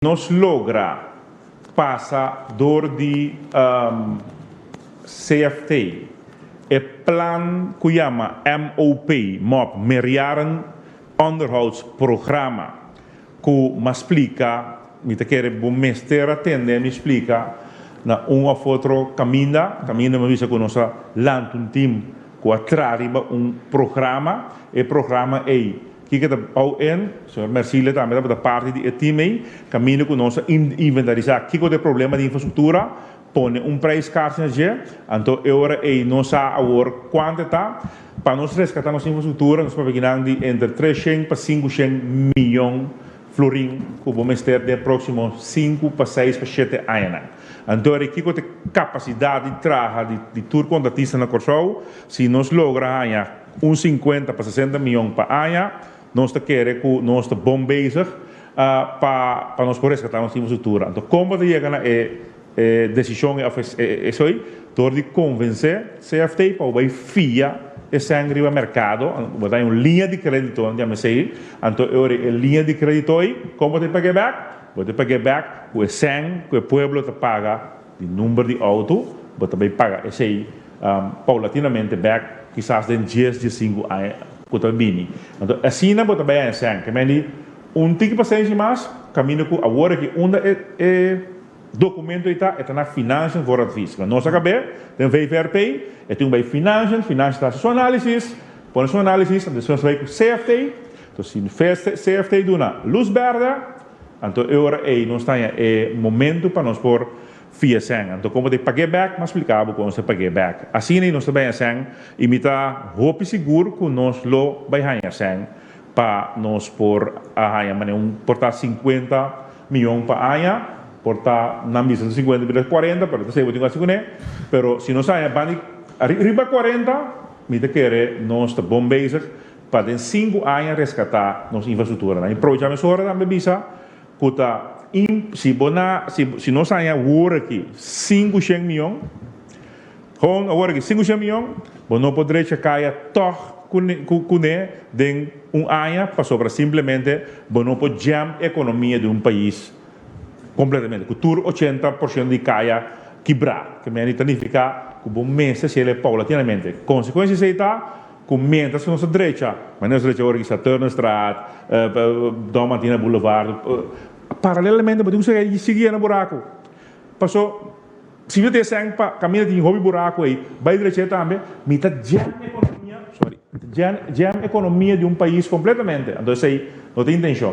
nos logra passa door die CFT, het plan que llama MOP, meerjaren onderhoudsprogramma, que me explica, me te quer bom mestre atender, me explica na of outro caminho me visa com nossa land um team que atrariba programa, e programa é que está ao en, senhor Mercile também da parte de time, caminho com nossa inventarizar que o problema de infraestrutura, põe preço caro então agora é nossa agora quanto está para nós resgatar nossa infraestrutura, nós vamos de entre 300 para 500 milhões florim que vamos ter de próximos 5 para 6 para 7 anos. Então, aqui com a capacidade de trabalho de tour contratista na Corsol, se nós logramos 50 para 60 milhões para ano, nós queremos que nós estamos bom bezig para nós poder resgatar nossa infraestrutura. Então, como de chegar a decisão é isso aí, door de convencer CFT para o FIA esse angry o mercado, botar uma linha de crédito, onde eu sei, então agora a linha de crédito aí, como te pagar back? Você pagar back, o SEN, que o povo te paga de número de auto, você também paga esse aí, paulatinamente back, quizás de 10 de 5 anos, que você bini. Então, assim não você vai SEN, que me tique paciência mais, caminho que agora que documento está na finanças voor het fisco. Nós acabamos, tem VVRP, e tem bij finanças está sua análise, põe sua análise, então nós vai com CFT, então se CFT dá uma luz verde, então agora nós temos momento para nós pôr via SEN. Então como de pagar back, mas explicava como se pagar back. Assim nós também SEN, imita roupa seguro que nós lo vai ganhar SEN, para nós pôr portar 50 milhões para ano, portar na misa de 50 para 40, pero te sei que assim pero se nós saia arriba 40, me te querer nós está bom bezig para em 5 anos resgatar nossa infraestrutura. Na projeto me hora também bisa que se nós saia agora aqui 500 milhões, com agora aqui 500 milhões, não poderia cair toch com de ano passou para simplesmente não pode jam a economia de país completamente, que tur 80% de caia quebrar, que me significa que bom mês se ele paulatinamente. Consequências está que mientras que nossa direita, mas nossa direita agora está Turnerstraat, Domatina Boulevard, paralelamente podemos seguir no buraco. Passou, se você tem para caminhar de hobby buraco aí, vai direita também, mita jam economia de país completamente. Então aí não tem intenção.